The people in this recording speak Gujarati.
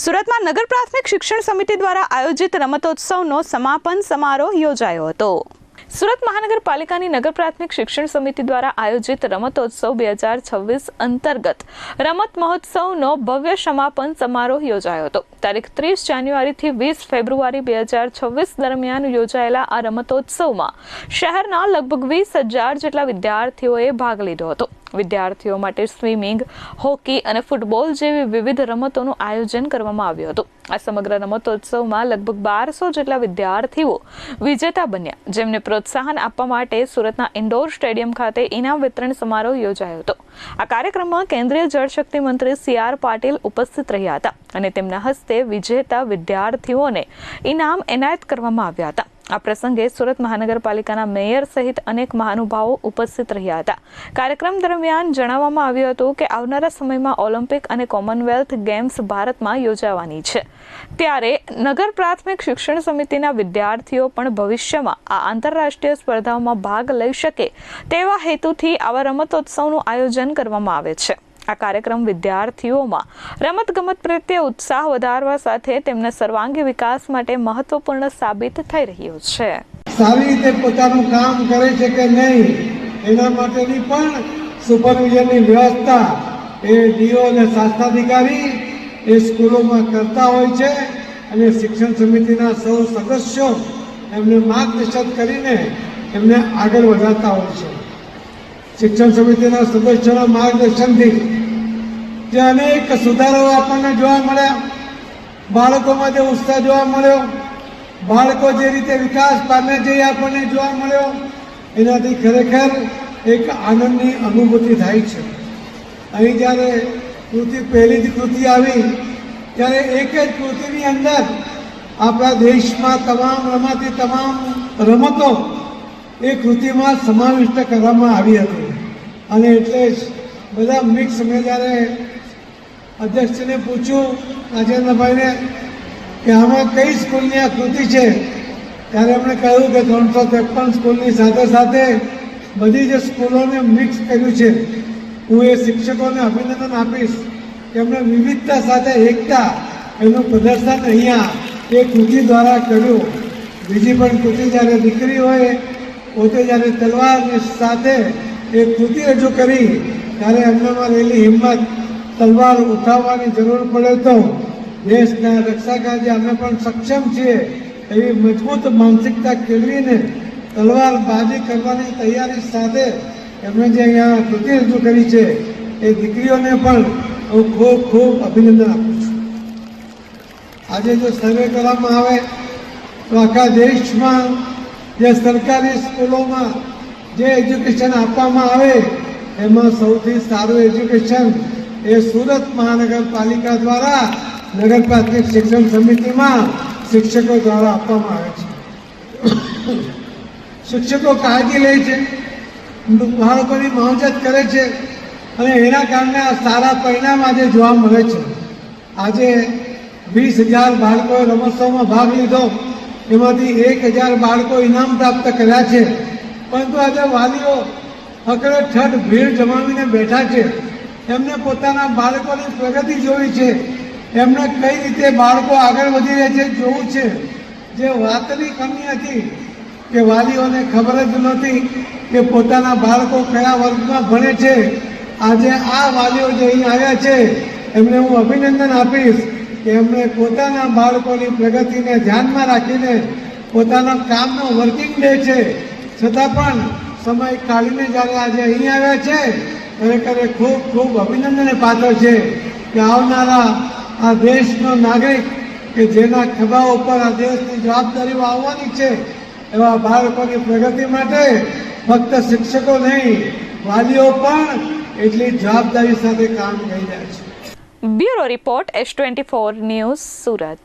સુરતમાં નગર પ્રાથમિક શિક્ષણ સમિતિ દ્વારા આયોજિત રમતોત્સવનો સમાપન સમારોહ યોજાયો હતો। સુરત મહાનગરપાલિકાની નગર પ્રાથમિક શિક્ષણ સમિતિ દ્વારા આયોજિત રમતોત્સવ 2026 અંતર્ગત રમત મહોત્સવનો ભવ્ય સમાપન સમારોહ યોજાયો હતો। તારીખ 30 જાન્યુઆરીથી 20 ફેબ્રુઆરી 2026 દરમિયાન યોજાયેલા આ રમતોત્સવમાં શહેરના લગભગ 20,000 જેટલા વિદ્યાર્થીઓએ ભાગ લીધો હતો। વિદ્યાર્થીઓ માટે સ્વિમિંગ, હોકી અને ફૂટબોલ જેવી વિવિધ રમતોનું આયોજન કરવામાં આવ્યું હતું। આ સમગ્ર રમતોત્સવમાં લગભગ 1200 જેટલા વિદ્યાર્થીઓ વિજેતા બન્યા, જેમને પ્રોત્સાહન આપવા માટે સુરતના ઇન્ડોર સ્ટેડિયમ ખાતે ઇનામ વિતરણ સમારોહ યોજાયો હતો। આ કાર્યક્રમમાં કેન્દ્રીય જળશક્તિ મંત્રી CR પાટીલ ઉપસ્થિત રહ્યા હતા અને તેમના હસ્તે વિજેતા વિદ્યાર્થીઓને ઇનામ એનાયત કરવામાં આવ્યા હતા। આ પ્રસંગે સુરત મહાનગરપાલિકાના મેયર સહિત અનેક મહાનુભાવો ઉપસ્થિત રહ્યા હતા। કાર્યક્રમ દરમિયાન જણાવવામાં આવ્યું હતું કે આવનારા સમયમાં ઓલિમ્પિક અને કોમનવેલ્થ ગેમ્સ ભારતમાં યોજાવાની છે, ત્યારે નગર પ્રાથમિક શિક્ષણ સમિતિના વિદ્યાર્થીઓ પણ ભવિષ્યમાં આ આંતરરાષ્ટ્રીય સ્પર્ધાઓમાં ભાગ લઈ શકે તેવા હેતુથી આવા રમતોત્સવનું આયોજન કરવામાં આવે છે। આ કાર્યક્રમ વિદ્યાર્થીઓમાં રમતગમત પ્રત્યે ઉત્સાહ વધારવા સાથે તેમના સર્વાંગી વિકાસ માટે મહત્વપૂર્ણ સાબિત થઈ રહ્યો છે। સારી રીતે પોતાનું કામ કરે છે કે નહીં એના માટેની પણ સુપરવિઝનની વ્યવસ્થા એ ડીઓ અને શાસનાધિકારી એ સ્કૂલોમાં કરતા હોય છે અને શિક્ષણ સમિતિના સૌ સદસ્યો એમને માર્ગદર્શન કરીને એમને આગળ વધારતા હોય છે। શિક્ષણ સમિતિના સદસ્યોના માર્ગદર્શનથી જે અનેક સુધારાઓ આપણને જોવા મળ્યા, બાળકોમાં જે ઉત્સાહ જોવા મળ્યો, બાળકો જે રીતે વિકાસ પામે છે એ આપણને જોવા મળ્યો, એનાથી ખરેખર એક આનંદની અનુભૂતિ થાય છે। અહીં જ્યારે પહેલી જ કૃતિ આવી ત્યારે એક જ કૃતિની અંદર આપણા દેશમાં તમામ રમાતી તમામ રમતો એ કૃતિમાં સમાવિષ્ટ કરવામાં આવી હતી અને એટલે જ બધા મિક્સ મેં જ્યારે અધ્યક્ષને પૂછ્યું રાજેન્દ્રભાઈને કે આમાં કઈ સ્કૂલની આ કૃતિ છે, ત્યારે એમણે કહ્યું કે 353 સ્કૂલની સાથે સાથે બધી જ સ્કૂલોને મિક્સ કર્યું છે। હું એ શિક્ષકોને અભિનંદન આપીશ કે એમણે વિવિધતા સાથે એકતા એનું પ્રદર્શન અહીંયા એ કૃતિ દ્વારા કર્યું। બીજી પણ કૃતિ જ્યારે દીકરી હોય પોતે જ્યારે તલવારની સાથે એ કૃતિ રજૂ કરી ત્યારે એમનામાં રહેલી હિંમત, તલવાર ઉઠાવવાની જરૂર પડે તો દેશના રક્ષા કાજે અમે પણ સક્ષમ છીએ એવી મજબૂત માનસિકતા કેળવીને તલવારબાજી કરવાની તૈયારી સાથે એમણે જે અહીંયા કૃતિ રજૂ કરી છે એ દીકરીઓને પણ હું ખૂબ ખૂબ અભિનંદન આપું છું। આજે જો સર્વે કરવામાં આવે તો આખા દેશમાં જે સરકારી સ્કૂલોમાં જે એજ્યુકેશન આપવામાં આવે એમાં સૌથી સારું એજ્યુકેશન એ સુરત મહાનગરપાલિકા દ્વારા નગર પ્રાથમિક શિક્ષણ સમિતિમાં શિક્ષકો દ્વારા આપવામાં આવે છે। શિક્ષકો કાળજી લે છે, બાળકોની માવજત કરે છે અને એના કારણે આ સારા પરિણામ આજે જોવા મળે છે। આજે 20,000 બાળકોએ રમોત્સવમાં ભાગ લીધો, એમાંથી 1,000 બાળકો ઇનામ પ્રાપ્ત કર્યા છે, પરંતુ આજે વાલીઓ અકળેઠઠ ભીડ જમાવીને બેઠા છે। એમને પોતાના બાળકોની પ્રગતિ જોવી છે, એમને કઈ રીતે બાળકો આગળ વધી રહ્યા છે જોવું છે। જે વાતની કમી હતી કે વાલીઓને ખબર જ નહોતી કે પોતાના બાળકો કયા વર્ગમાં ભણે છે, આજે આ વાલીઓ જે અહીં આવ્યા છે એમને હું અભિનંદન આપીશ કે એમણે પોતાના બાળકોની પ્રગતિને ધ્યાનમાં રાખીને પોતાના કામનો વર્કિંગ ડે છે છતાં પણ સમય કાઢીને જ્યારે આજે અહીં આવ્યા છે ખરેખર ખૂબ ખૂબ અભિનંદનને પાત્ર છે કે આવનારા આ દેશનો નાગરિક કે જેના ખભા ઉપર આ દેશની જવાબદારીઓ આવવાની છે એવા બાળકોની પ્રગતિ માટે ફક્ત શિક્ષકો નહીં વાલીઓ પણ એટલી જવાબદારી સાથે કામ કરી રહ્યા છે। Bureau report S24 news Surat.